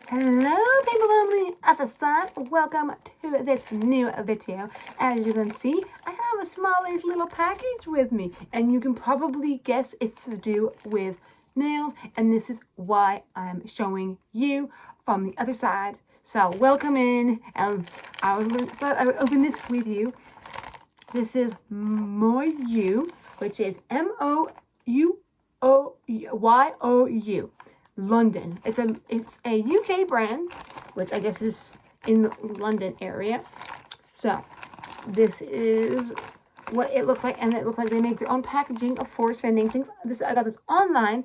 Hello people on the other side, welcome to this new video. As you can see, I have a smallish little package with me, and you can probably guess it's to do with nails, and this is why I'm showing you from the other side. So welcome in, and I thought I would open this with you. This is Moyou, which is Moyou. London. It's a UK brand, which I guess is in the London area. So this is what it looks like, and it looks like they make their own packaging for sending things. I got this online,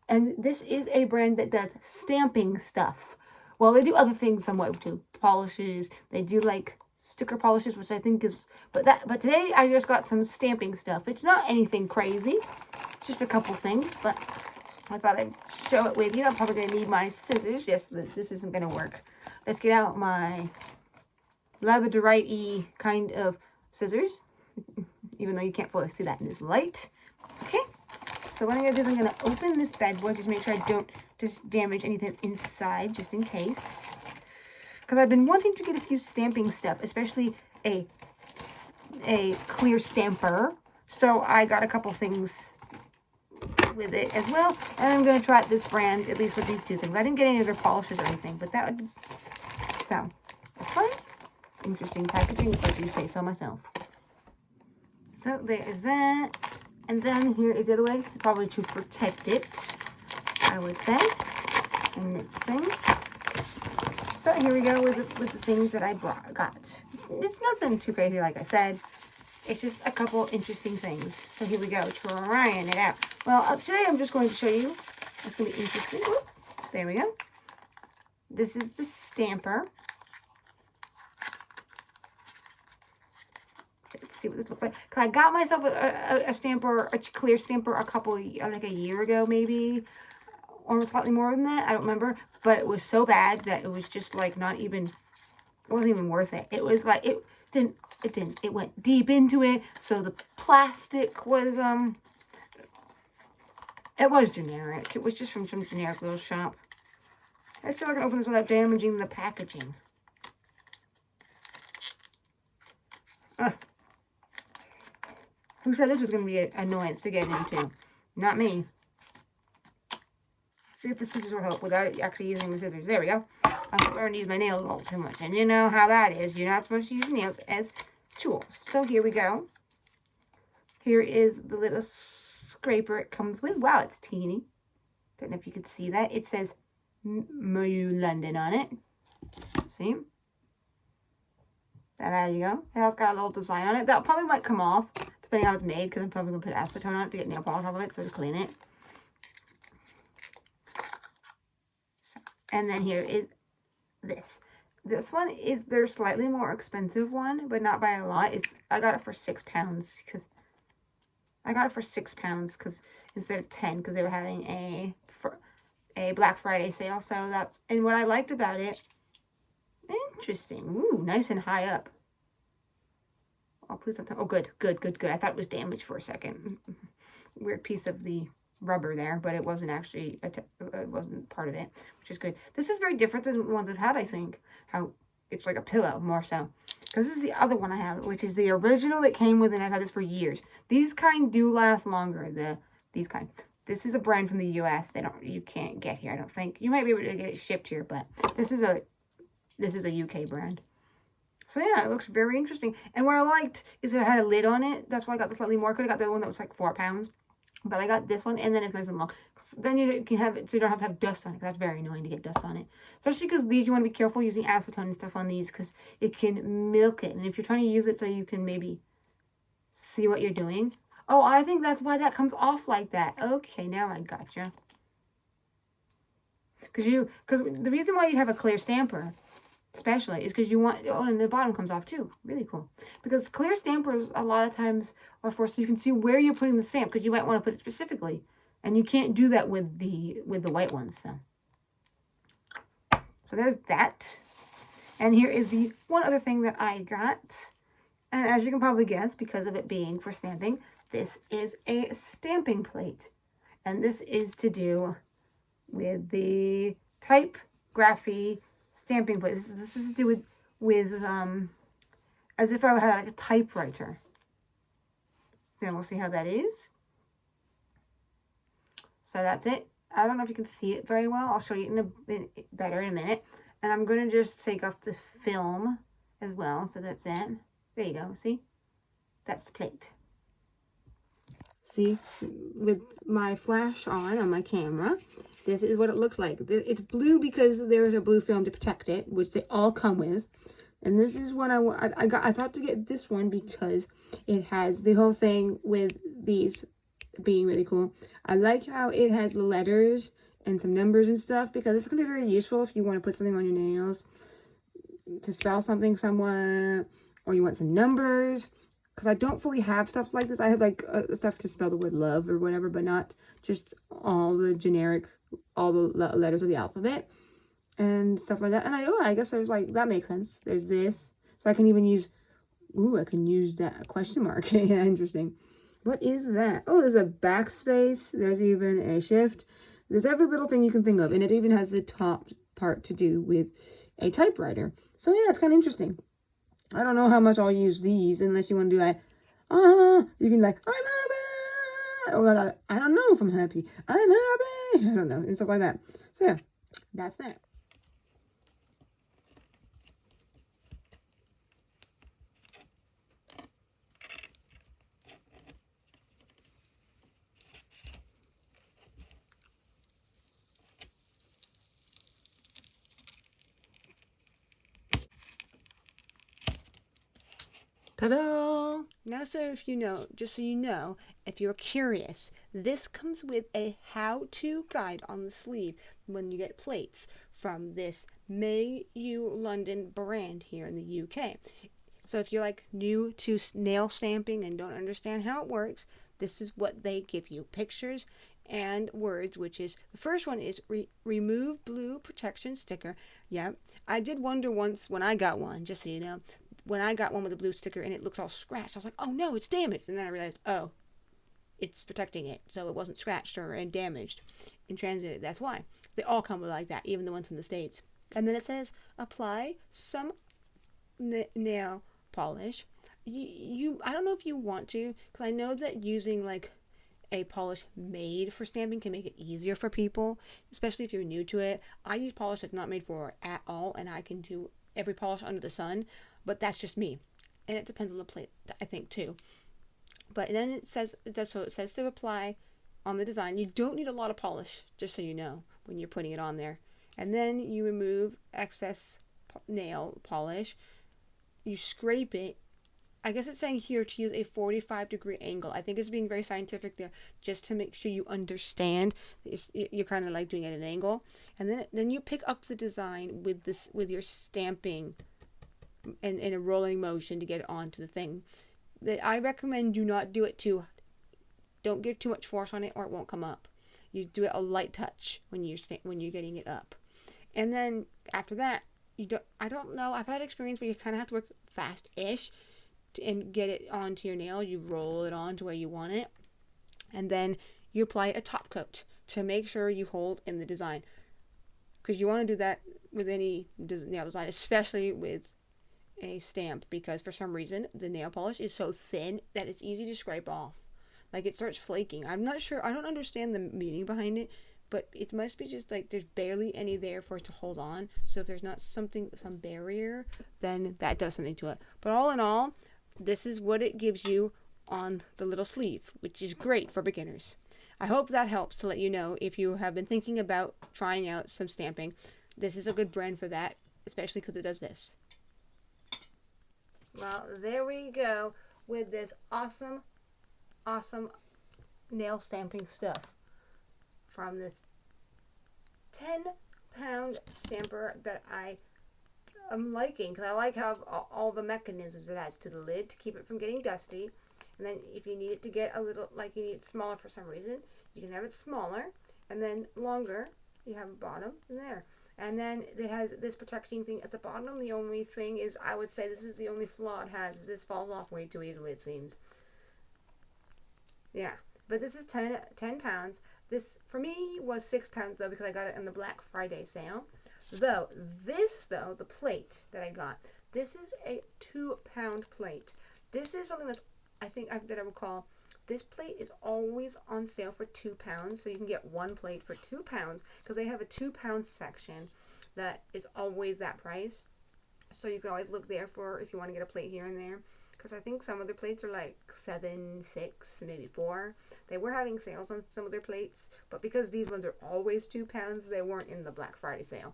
and this is a brand that does stamping stuff. Well, they do other things somewhat too. Polishes. They do like sticker polishes, which I think is but today I just got some stamping stuff. It's not anything crazy. It's just a couple things, but I thought I'd show it with you. I'm probably going to need my scissors. Yes, this isn't going to work. Let's get out my labradorite-y kind of scissors. Even though you can't fully see that in this light. Okay. So what I'm going to do is I'm going to open this bad boy. Just make sure I don't just damage anything that's inside, just in case. Because I've been wanting to get a few stamping stuff, especially a clear stamper. So I got a couple things with it as well, and I'm going to try this brand, at least with these two things. I didn't get any other polishes or anything, but that would sound fun. Interesting packaging, if I do say so myself. So there's that, and then here is the other way, probably to protect it, I would say, in this thing. So here we go with the things that I got. It's nothing too crazy, like I said. It's just a couple interesting things. So here we go, trying it out. Well, today I'm just going to show you. It's going to be interesting. Whoop, there we go. This is the stamper. Let's see what this looks like. Cause I got myself a stamper, a clear stamper, like a year ago, maybe, or slightly more than that. I don't remember, but it was so bad that it was just like not even. It wasn't even worth it. It was like it went deep into it, so the plastic was it was generic. It was just from some generic little shop. Let's see if I can open this without damaging the packaging. Who said this was going to be an annoyance to get into? Not me. See if the scissors will help without actually using the scissors. There we go. I'm starting to use my nails all too much, and you know how that is. You're not supposed to use nails as tools. So here we go. Here is the little scraper it comes with. Wow, it's teeny. Don't know if you could see that. It says Moyou London on it. See? There you go. It has got a little design on it. That probably might come off, depending how it's made, because I'm probably going to put acetone on it to get nail polish off of it, so to clean it. And then here is this. This one is their slightly more expensive one, but not by a lot. I got it for £6 because instead of 10, because they were having a Black Friday sale. So that's, and what I liked about it, interesting. Ooh, nice and high up. Oh, please don't. Oh, good. I thought it was damaged for a second. Weird piece of the rubber there, but it wasn't actually, it wasn't part of it, which is good. This is very different than the ones I've had, I think. How it's like a pillow, more so. Because this is the other one I have, which is the original that came with, and I've had this for years. These kind do last longer, these kind. This is a brand from the US. You can't get here, I don't think. You might be able to get it shipped here, but this is a UK brand. So yeah, it looks very interesting. And what I liked is it had a lid on it. That's why I got the slightly more. Could have got the one that was like £4. But I got this one, and then it's nice and long. Then you can have it, so you don't have to have dust on it. That's very annoying to get dust on it. Especially because these, you want to be careful using acetone and stuff on these, because it can milk it. And if you're trying to use it so you can maybe see what you're doing. Oh, I think that's why that comes off like that. Okay, now I gotcha. Because the reason why you have a clear stamper, especially, is because you want, oh, and the bottom comes off too. Really cool. Because clear stampers a lot of times are for, so you can see where you're putting the stamp, because you might want to put it specifically, and you can't do that with the white ones. So there's that. And here is the one other thing that I got, and as you can probably guess, because of it being for stamping, this is a stamping plate, and this is to do with the type graphy stamping place. This is to do with as if I had like a typewriter. Then we'll see how that is. So that's it. I don't know if you can see it very well. I'll show you better in a minute. And I'm going to just take off the film as well. So that's it. There you go. See? That's the plate. See? With my flash on my camera, this is what it looks like. It's blue because there's a blue film to protect it, which they all come with. And this is what I thought to get this one because it has the whole thing with these being really cool. I like how it has the letters and some numbers and stuff, because it's going to be very useful if you want to put something on your nails to spell something somewhere, or you want some numbers, because I don't fully have stuff like this. I have like stuff to spell the word love or whatever, but not just all the generic, all the letters of the alphabet and stuff like that. And I guess there's like, that makes sense. There's this, so I can even use, I can use that question mark. Yeah, interesting. What is that? Oh, there's a backspace. There's even a shift. There's every little thing you can think of. And it even has the top part to do with a typewriter. So yeah, it's kind of interesting. I don't know how much I'll use these unless you want to do like, you can like, I'm happy. Or I don't know if I'm happy. I'm happy. I don't know. And stuff like that. So yeah, that's that. Ta-da! Now, so if you know, just so you know, if you're curious, this comes with a how-to guide on the sleeve when you get plates from this Moyou London brand here in the UK. So if you're like new to nail stamping and don't understand how it works, this is what they give you. Pictures and words, which is, the first one is remove blue protection sticker. Yeah, I did wonder once when I got one, just so you know, when I got one with a blue sticker and it looks all scratched, I was like, oh no, it's damaged. And then I realized, oh, it's protecting it, so it wasn't scratched or damaged in transit. That's why. They all come with like that, even the ones from the States. And then it says, apply some nail polish. I don't know if you want to, because I know that using like a polish made for stamping can make it easier for people, especially if you're new to it. I use polish that's not made for it at all, and I can do every polish under the sun. But that's just me. And it depends on the plate, I think, too. But then it says to apply on the design. You don't need a lot of polish, just so you know, when you're putting it on there. And then you remove excess nail polish. You scrape it. I guess it's saying here to use a 45-degree angle. I think it's being very scientific there, just to make sure you understand. You're kind of like doing it at an angle. And then you pick up the design with your stamping in a rolling motion to get it onto the thing. That I recommend do not do it don't give too much force on it, or it won't come up. You do it a light touch when you're getting it up. And then after that, I don't know, I've had experience where you kind of have to work fast-ish and get it onto your nail. You roll it on to where you want it, and then you apply a top coat to make sure you hold in the design, because you want to do that with any nail design, especially with a stamp, because for some reason the nail polish is so thin that it's easy to scrape off. Like, it starts flaking. I'm not sure, I don't understand the meaning behind it, but it must be just like there's barely any there for it to hold on. So if there's not some barrier, then that does something to it. But all in all, this is what it gives you on the little sleeve, which is great for beginners. I hope that helps to let you know if you have been thinking about trying out some stamping. This is a good brand for that, especially because it does this. Well, there we go with this awesome nail stamping stuff from this 10-pound stamper that I am liking, because I like how all the mechanisms it has to the lid to keep it from getting dusty. And then if you need it to get a little, like you need it smaller for some reason, you can have it smaller, and then longer, you have a bottom in there. And then it has this protecting thing at the bottom. The only thing is, I would say this is the only flaw it has, is this falls off way too easily, it seems. Yeah, but this is 10 pounds. This, for me, was 6 pounds, though, because I got it in the Black Friday sale. Though, the plate that I got, this is a 2-pound plate. This is something that's, that I recall, this plate is always on sale for £2, so you can get one plate for £2 because they have a 2-pound section that is always that price. So you can always look there for if you want to get a plate here and there. Because I think some of their plates are like 7, 6, maybe 4. They were having sales on some of their plates, but because these ones are always £2, they weren't in the Black Friday sale.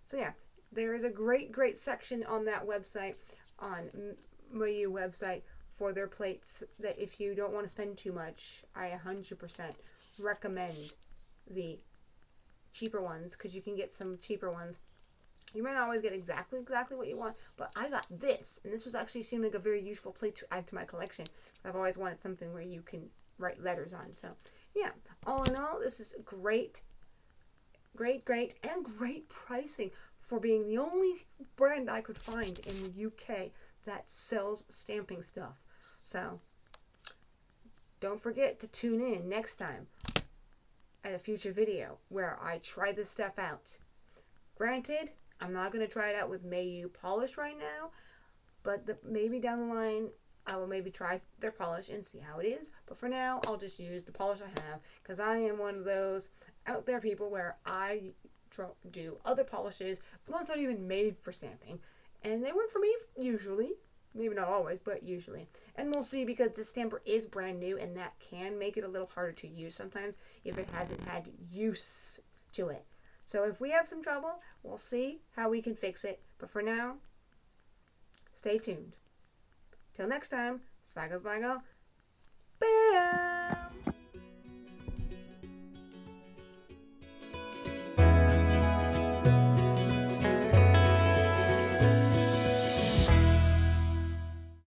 So yeah, there is a great section on that website, on Moyou website, for their plates that if you don't want to spend too much, I 100% recommend the cheaper ones, because you can get some cheaper ones. You might not always get exactly what you want, but I got this, and this was actually seemed like a very useful plate to add to my collection. I've always wanted something where you can write letters on. So yeah, all in all, this is great, and great pricing for being the only brand I could find in the UK that sells stamping stuff. So don't forget to tune in next time at a future video where I try this stuff out. Granted, I'm not going to try it out with Moyou polish right now, but maybe down the line I will maybe try their polish and see how it is. But for now, I'll just use the polish I have, because I am one of those out there people where I do other polishes, ones that are even made for stamping, and they work for me usually. Maybe not always, but usually. And we'll see, because this stamper is brand new, and that can make it a little harder to use sometimes if it hasn't had use to it. So if we have some trouble, we'll see how we can fix it. But for now, stay tuned. Till next time, Spaggle, bye!